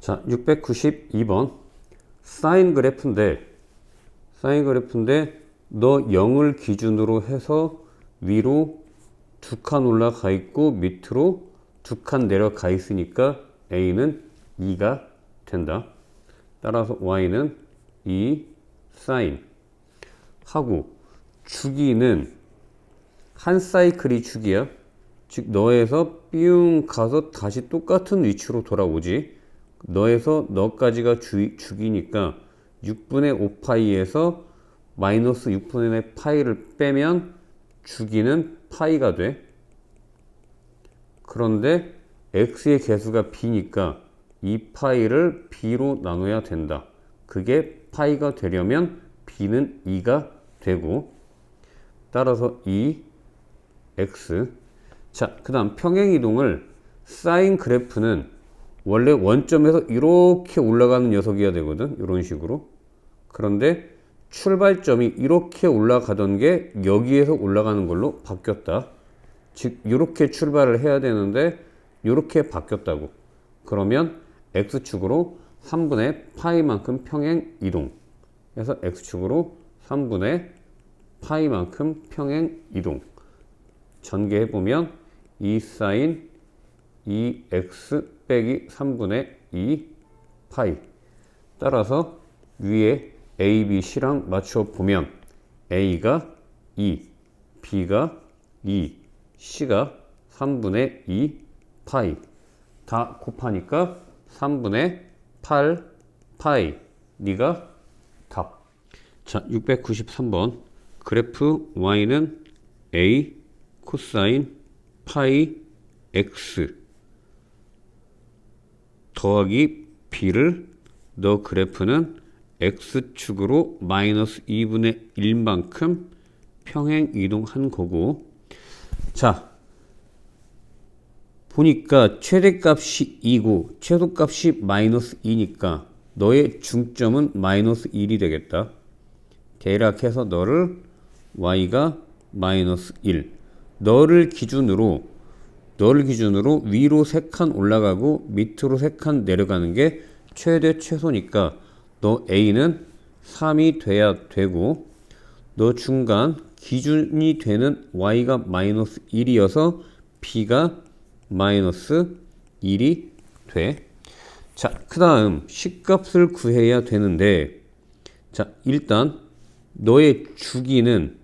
자, 692번 사인 그래프인데 너 0을 기준으로 해서 위로 2칸 올라가 있고 밑으로 2칸 내려가 있으니까 A는 2가 된다. 따라서 Y는 2 사인 하고 주기는 한 사이클이 주기야. 즉 너에서 뿅 가서 다시 똑같은 위치로 돌아오지. 너에서 너까지가 주기니까 6분의 5파이에서 마이너스 6분의 파이를 빼면 주기는 파이가 돼. 그런데 x의 개수가 b니까 이 파이를 b로 나눠야 된다. 그게 파이가 되려면 b는 2가 되고, 따라서 2x. 자, 그 다음 평행이동을 사인 그래프는 원래 원점에서 이렇게 올라가는 녀석이어야 되거든. 이런 식으로. 그런데 출발점이 이렇게 올라가던 게 여기에서 올라가는 걸로 바뀌었다. 즉 이렇게 출발을 해야 되는데 이렇게 바뀌었다고. 그러면 x축으로 3분의 파이만큼 평행 이동 해서 x축으로 3분의 파이만큼 평행 이동 전개해보면 2 사인 2x 빼기 3분의 2 파이. 따라서 위에 A, B, C랑 맞춰보면 A가 2, B가 2, C가 3분의 2 파이. 다 곱하니까 3분의 8 파이. 니가 답. 자, 693번 그래프 Y는 A 코사인 파이 X 더하기 B를 너 그래프는 X축으로 마이너스 2분의 1만큼 평행 이동한 거고, 자 보니까 최대값이 2고 최소값이 마이너스 2니까 너의 중점은 마이너스 1이 되겠다. 대략해서 너를 y가 마이너스 1, 너를 기준으로 위로 3칸 올라가고 밑으로 3칸 내려가는 게 최대 최소니까 너 A는 3이 돼야 되고, 너 중간 기준이 되는 Y가 마이너스 1이어서 B가 마이너스 1이 돼. 자, 그 다음 C값을 구해야 되는데, 자 일단 너의 주기는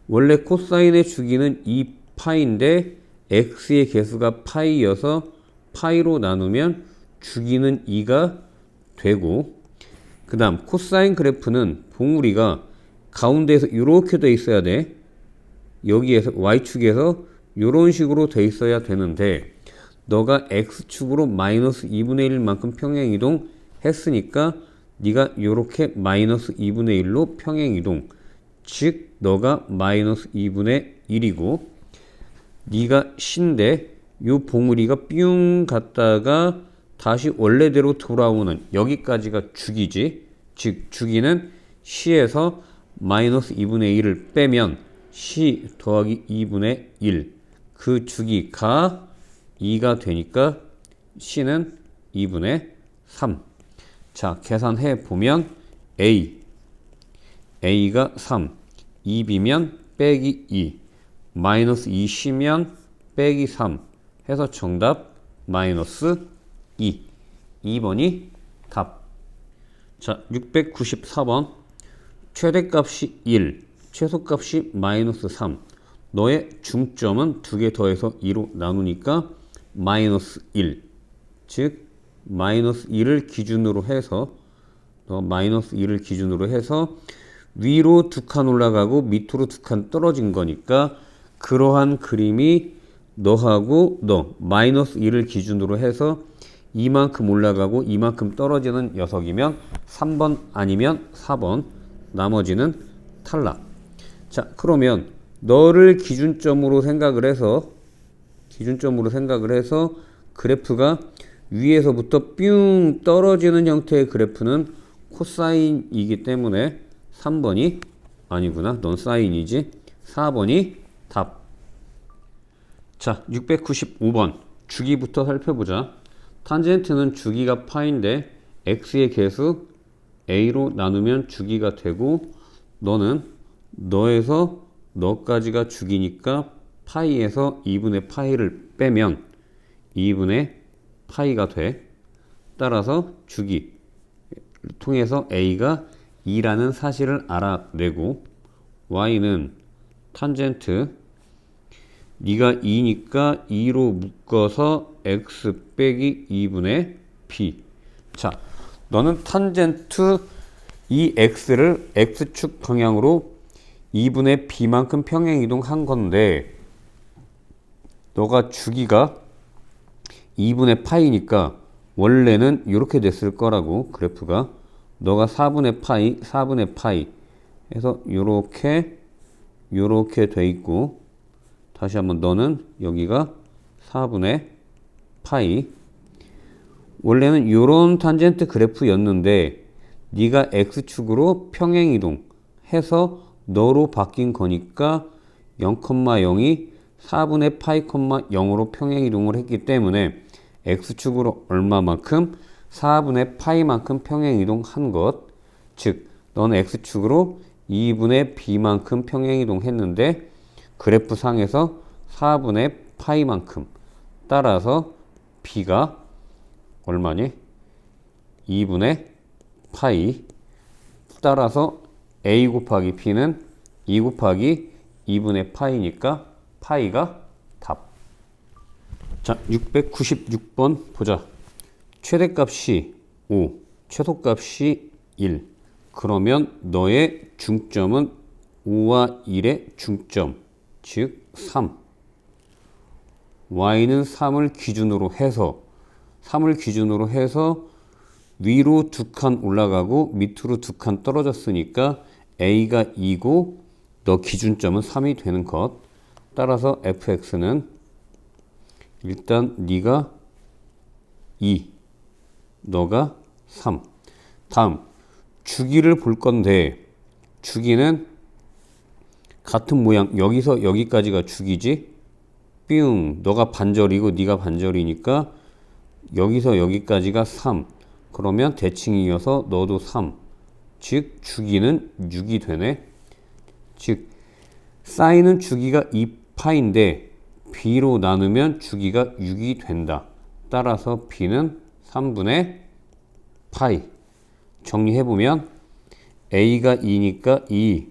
원래 코사인의 주기는 2파인데 x의 개수가 파이여서 파이로 나누면 주기는 2가 되고, 그 다음 코사인 그래프는 봉우리가 가운데에서 이렇게 돼 있어야 돼. 여기에서 y축에서 이런 식으로 돼 있어야 되는데 너가 x축으로 마이너스 2분의 1만큼 평행이동 했으니까 네가 이렇게 마이너스 2분의 1로 평행이동, 즉 너가 마이너스 2분의 1이고 네가 C인데 요 봉우리가 뿅 갔다가 다시 원래대로 돌아오는 여기까지가 주기지. 즉 주기는 C에서 마이너스 2분의 1을 빼면 C 더하기 2분의 1, 그 주기가 2가 되니까 C는 2분의 3. 자, 계산해 보면 A가 3, 2B면 빼기 2, 마이너스 2C면 빼기 3 해서 정답 마이너스 2. 2번이 답. 자, 694번 최대값이 1, 최소값이 마이너스 3. 너의 중점은 2개 더해서 2로 나누니까 마이너스 1. 즉 마이너스 1을 기준으로 해서 위로 2칸 올라가고 밑으로 2칸 떨어진 거니까 그러한 그림이 너하고 너 마이너스 1을 기준으로 해서 이만큼 올라가고 이만큼 떨어지는 녀석이면 3번 아니면 4번, 나머지는 탈락. 자, 그러면 너를 기준점으로 생각을 해서 그래프가 위에서부터 뿅 떨어지는 형태의 그래프는 코사인이기 때문에 3번이 아니구나. 넌 사인이지. 4번이 답. 자, 695번 주기부터 살펴보자. 탄젠트는 주기가 파인데 x의 개수 a로 나누면 주기가 되고 너는 너에서 너까지가 주기니까 파이에서 2분의 파이를 빼면 2분의 파이가 돼. 따라서 주기를 통해서 a가 2라는 사실을 알아내고 y는 탄젠트 네가 2니까 2로 묶어서 x 빼기 2분의 b. 자, 너는 탄젠트 이 x를 x축 방향으로 2분의 b만큼 평행이동한 건데 너가 주기가 2분의 파이니까 원래는 이렇게 됐을 거라고. 그래프가 너가 4분의 파이 4분의 파이 해서 요렇게 돼 있고, 다시 한번 너는 여기가 4분의 파이. 원래는 요런 탄젠트 그래프였는데 네가 x축으로 평행이동 해서 너로 바뀐 거니까 0,0이 4분의 파이, 0으로 평행이동을 했기 때문에 x축으로 얼마만큼? 4분의 파이만큼 평행이동한 것. 즉, 너는 x축으로 2분의 b만큼 평행이동했는데 그래프 상에서 4분의 파이만큼. 따라서 b가 얼마니? 2분의 파이. 따라서 a 곱하기 b는 2 곱하기 2분의 파이니까 파이가 답. 자, 696번 보자. 최대값이 5, 최소값이 1. 그러면 너의 중점은 5와 1의 중점, 즉 3. y는 3을 기준으로 해서 위로 2칸 올라가고 밑으로 2칸 떨어졌으니까 a가 2고 너 기준점은 3이 되는 것. 따라서 fx는 일단 네가 2, 너가 3. 다음 주기를 볼 건데 주기는 같은 모양, 여기서 여기까지가 주기지. 뿅, 너가 반절이고 네가 반절이니까 여기서 여기까지가 3. 그러면 대칭이어서 너도 3. 즉 주기는 6이 되네. 즉 사인은 주기가 2파인데 b로 나누면 주기가 6이 된다. 따라서 b는 3분의 파이. 정리해보면 a가 2니까 2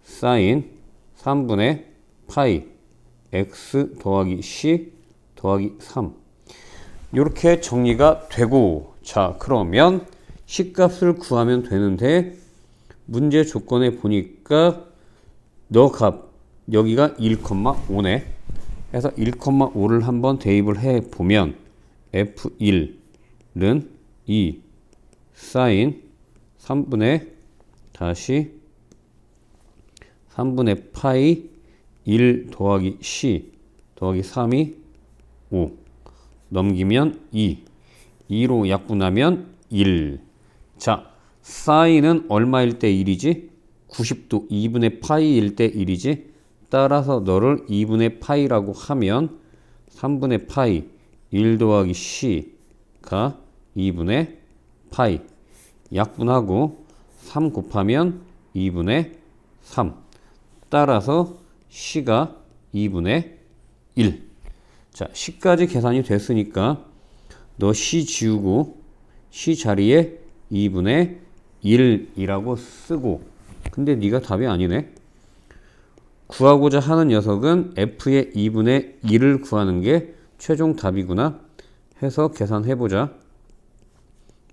사인 3분의 파이 x 더하기 c 더하기 3. 이렇게 정리가 되고, 자 그러면 식값을 구하면 되는데 문제 조건에 보니까 너 값 여기가 1,5네. 해서 1,5를 한번 대입을 해 보면 f1은 2 사인 3분의 파이 1 더하기 c 더하기 3이 5 넘기면 2로 약분하면 1. 자, 사인은 얼마일 때 1이지? 90도 2분의 파이일 때 1이지? 따라서 너를 2분의 파이라고 하면 3분의 파이 1 더하기 c가 2분의 파이. 약분하고 3 곱하면 2분의 3. 따라서 c가 2분의 1. 자, c까지 계산이 됐으니까 너 c 지우고 c 자리에 2분의 1이라고 쓰고. 근데 네가 답이 아니네. 구하고자 하는 녀석은 f의 2분의 1을 구하는 게 최종 답이구나 해서 계산해보자.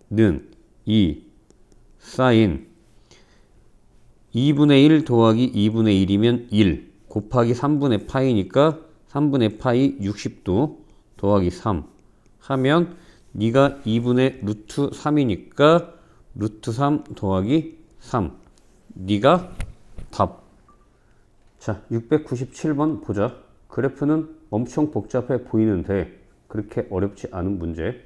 는 2 사인 2분의 1 더하기 2분의 1이면 1 곱하기 3분의 파이니까 3분의 파이 60도 더하기 3 하면 네가 2분의 루트 3이니까 루트 3 더하기 3. 네가 답. 자, 697번 보자. 그래프는 엄청 복잡해 보이는데 그렇게 어렵지 않은 문제.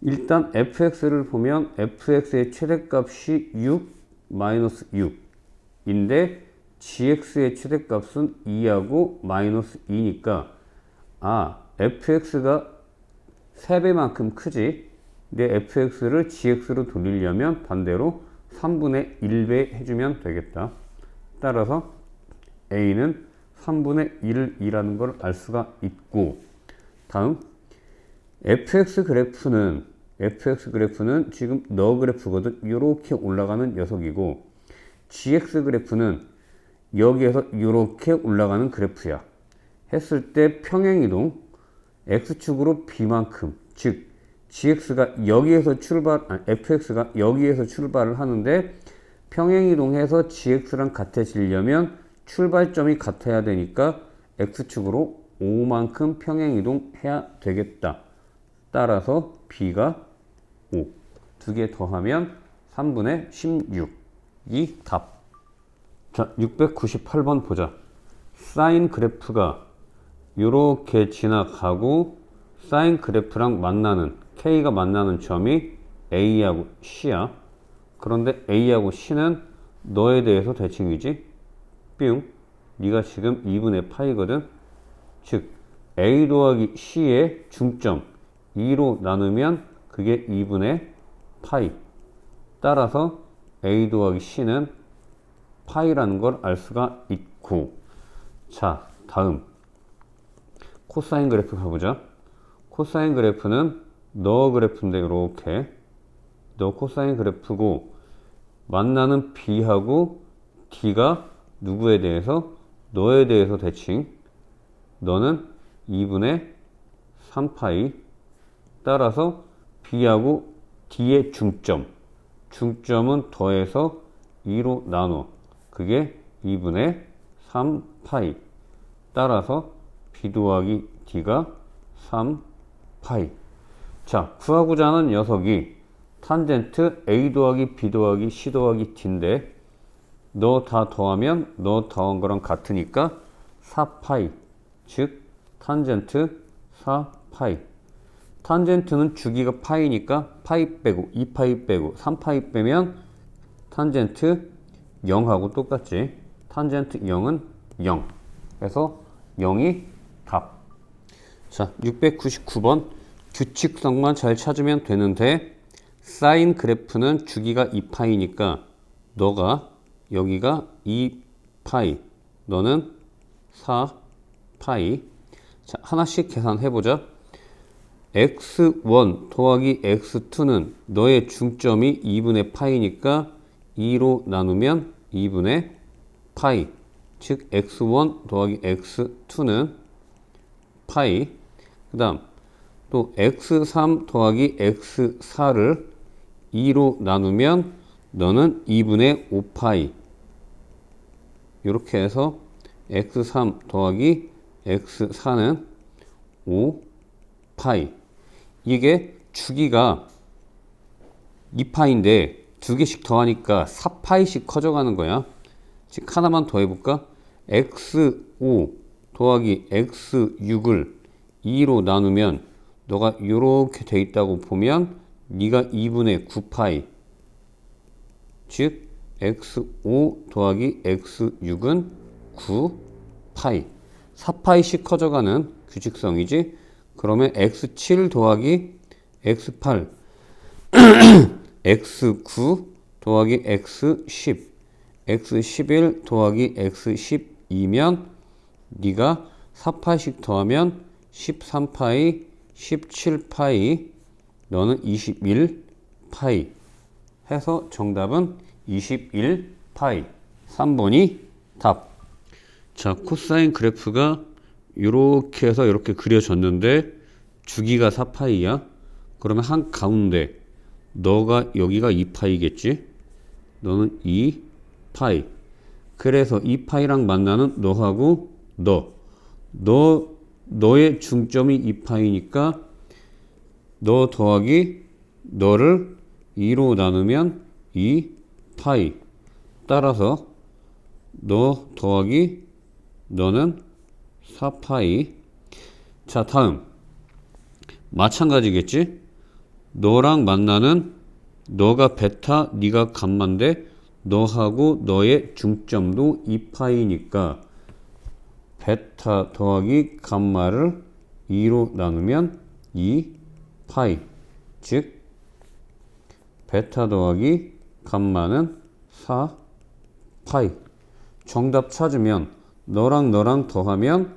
일단 fx를 보면 fx의 최대값이 6 마이너스 6인데 gx의 최대값은 2하고 마이너스 2니까 fx가 3배만큼 크지. 근데 fx를 gx로 돌리려면 반대로 3분의 1배 해주면 되겠다. 따라서 a는 3분의 1이라는 걸 알 수가 있고, 다음 fx 그래프는 지금 너 그래프거든. 이렇게 올라가는 녀석이고, gx 그래프는 여기에서 이렇게 올라가는 그래프야. 했을 때 평행이동 x축으로 b만큼, 즉 gx가 여기에서 fx가 여기에서 출발을 하는데 평행이동해서 gx랑 같아지려면 출발점이 같아야 되니까 x축으로 5만큼 평행이동해야 되겠다. 따라서 b가 5. 두 개 더하면 3분의 16이 답. 자, 698번 보자. 사인 그래프가 이렇게 지나가고 사인 그래프랑 만나는 K가 만나는 점이 A하고 C야. 그런데 A하고 C는 너에 대해서 대칭이지. 뿅. 네가 지금 2분의 파이거든. 즉 A 더하기 C의 중점 2로 나누면 그게 2분의 파이. 따라서 A 더하기 C는 파이라는 걸 알 수가 있고. 자, 다음 코사인 그래프 가보자. 코사인 그래프는 너 그래프인데 이렇게 너 코사인 그래프고 만나는 B하고 D가 누구에 대해서? 너에 대해서 대칭. 너는 2분의 3파이. 따라서 B하고 D의 중점은 더해서 2로 나눠. 그게 2분의 3파이. 따라서 B 더하기 D가 3파이. 자, 구하고자 하는 녀석이 탄젠트 A 더하기 B 더하기 C 더하기 D인데 너 다 더하면 너 더한 거랑 같으니까 4파이. 즉 탄젠트 4파이. 탄젠트는 주기가 파이니까 파이 빼고 2파이 빼고 3파이 빼면 탄젠트 0하고 똑같지. 탄젠트 0은 0. 그래서 0이 답. 자, 699번 규칙성만 잘 찾으면 되는데 사인 그래프는 주기가 2파이니까 너가 여기가 2파이, 너는 4파이. 자, 하나씩 계산해보자. x1 더하기 x2는 너의 중점이 2분의 파이니까 2로 나누면 2분의 파이. 즉 x1 더하기 x2는 파이. 그 다음 또 x3 더하기 x4를 2로 나누면 너는 2분의 5파이. 이렇게 해서 x3 더하기 x4는 5파이. 이게 주기가 2파인데 두 개씩 더하니까 4파이씩 커져가는 거야. 즉 하나만 더 해볼까? x5 더하기 x6을 2로 나누면 너가 이렇게 돼 있다고 보면 네가 2분의 9파이. 즉 x5 더하기 x6은 9파이. 4파이씩 커져가는 규칙성이지. 그러면 x7 더하기 x8 x9 더하기 x10 x11 더하기 x12면 네가 4파이씩 더하면 13파이 17파이. 너는 21파이. 해서 정답은 21파이. 3번이 답. 자, 코사인 그래프가 이렇게 해서 이렇게 그려졌는데 주기가 4파이야. 그러면 한 가운데 너가 여기가 2파이겠지. 너는 2파이. 그래서 2파이랑 만나는 너하고 너의 중점이 2파이니까 너 더하기 너를 2로 나누면 2파이. 따라서 너 더하기 너는 4파이. 자, 다음 마찬가지겠지. 너랑 만나는 너가 베타, 네가 감마인데 너하고 너의 중점도 2파이니까 베타 더하기 감마를 2로 나누면 파이. 즉 베타 더하기 감마는 4 파이. 정답 찾으면 너랑 너랑 더하면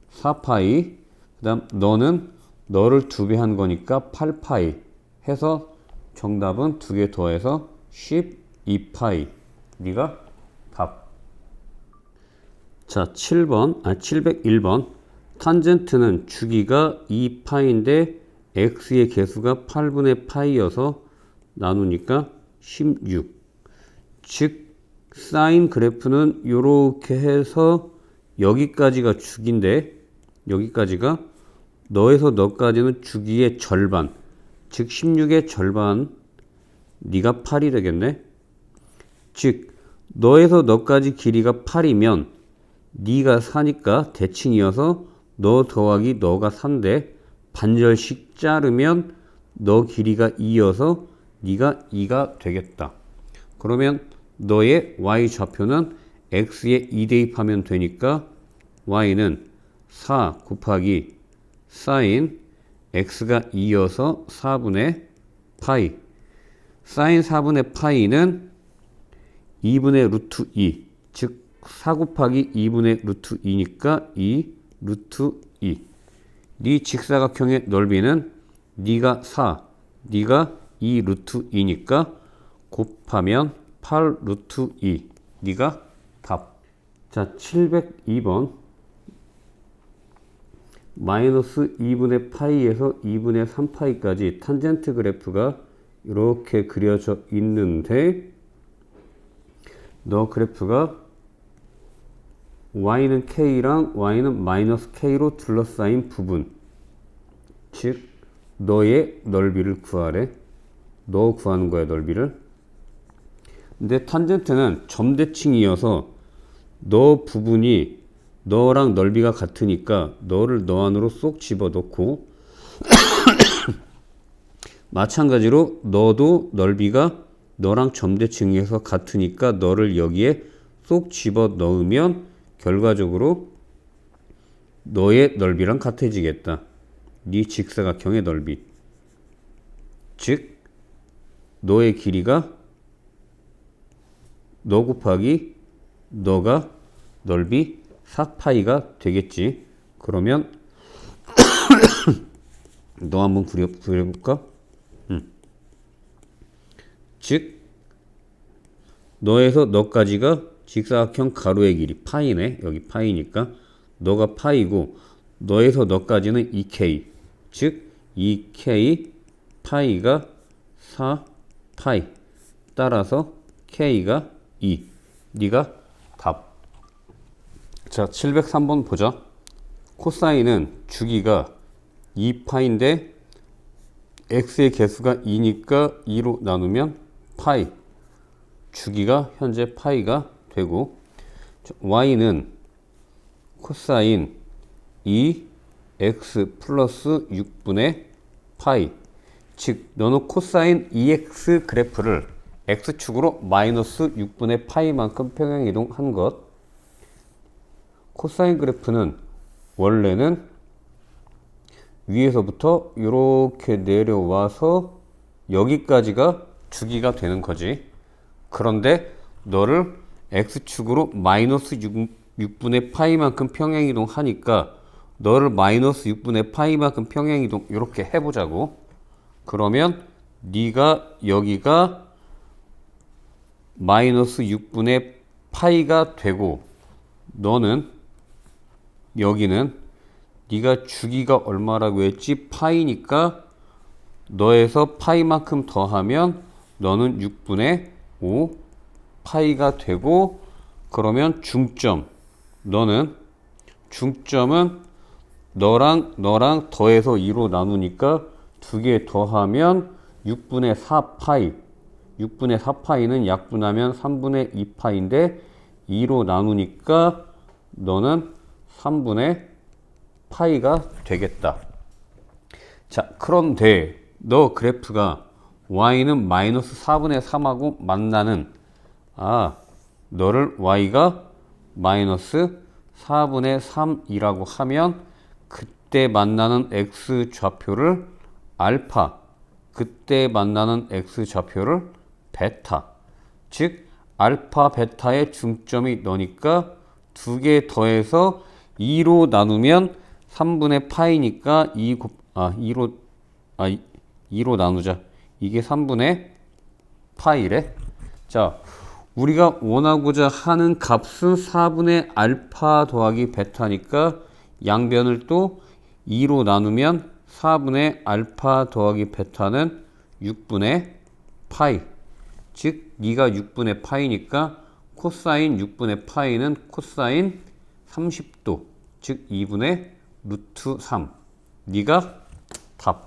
4 파이. 그 다음 너는 너를 2배 한 거니까 8 파이 해서 정답은 2개 더해서 12 파이. 네가 답. 자, 701번. 탄젠트는 주기가 2파인데 x의 개수가 8분의 파이여서 나누니까 16. 즉 사인 그래프는 이렇게 해서 여기까지가 주기인데 여기까지가 너에서 너까지는 주기의 절반, 즉 16의 절반, 네가 8이 되겠네. 즉 너에서 너까지 길이가 8이면 네가 4니까 대칭이어서 너 더하기 너가 4인데 반절씩 자르면 너 길이가 2여서 네가 2가 되겠다. 그러면 너의 y 좌표는 x에 2 대입하면 되니까 y는 4 곱하기 사인 x가 2여서 4분의 파이. 사인 4분의 파이는 2분의 루트 2. 즉 4 곱하기 2분의 루트 2니까 2 루트 2. 네 직사각형의 넓이는 네가 4, 네가 2 루트 2니까 곱하면 8 루트 2. 네가 답. 자, 702번. 마이너스 2분의 파이에서 2분의 3파이까지 탄젠트 그래프가 이렇게 그려져 있는데 너 그래프가 y는 k랑 y는 마이너스 k로 둘러싸인 부분, 즉 너의 넓이를 구하래. 너 구하는 거야, 넓이를. 근데 탄젠트는 점대칭이어서 너 부분이 너랑 넓이가 같으니까 너를 너 안으로 쏙 집어넣고 마찬가지로 너도 넓이가 너랑 점대칭에서 같으니까 너를 여기에 쏙 집어넣으면 결과적으로 너의 넓이랑 같아지겠다. 네 직사각형의 넓이. 즉 너의 길이가 너 곱하기 너가 넓이 4파이가 되겠지. 그러면 너 한번 그려볼까? 즉 너에서 너까지가 직사각형 가로의 길이 파이네. 여기 파이니까 너가 파이고 너에서 너까지는 2k. 즉 2k 파이가 4파이. 따라서 k가 2. 네가 답. 자, 703번 보자. 코사인은 주기가 2파인데 x의 개수가 2니까 2로 나누면 파이. 주기가 현재 파이가 되고 y는 코사인 2x 플러스 6분의 파이. 즉 너는 코사인 2x 그래프를 x축으로 마이너스 6분의 파이만큼 평행이동한 것. 코사인 그래프는 원래는 위에서부터 이렇게 내려와서 여기까지가 주기가 되는 거지. 그런데 너를 x축으로 마이너스 6분의 파이만큼 평행이동하니까 너를 마이너스 6분의 파이만큼 평행이동 이렇게 해보자고. 그러면 네가 여기가 마이너스 6분의 파이가 되고 너는 여기는 네가 주기가 얼마라고 했지? 파이니까 너에서 파이만큼 더하면 너는 6분의 5 파이가 되고 그러면 중점. 너는 중점은 너랑 더해서 2로 나누니까 2개 더하면 6분의 4파이. 6분의 4파이는 약분하면 3분의 2파인데 2로 나누니까 너는 3분의 파이가 되겠다. 자, 그런데 너 그래프가 y는 마이너스 4분의 3하고 만나는 너를 y가 마이너스 4분의 3이라고 하면 그때 만나는 x 좌표를 알파, 그때 만나는 x좌표를 베타. 즉 알파 베타의 중점이 너니까 두 개 더해서 2로 나누면 3분의 파이니까 2로 나누자. 이게 3분의 파이래. 자, 우리가 원하고자 하는 값은 4분의 알파 더하기 베타니까 양변을 또 2로 나누면 4분의 알파 더하기 베타는 6분의 파이. 즉, 네가 6분의 파이니까 코사인 6분의 파이는 코사인 30도. 즉, 2분의 루트 3. 네가 답.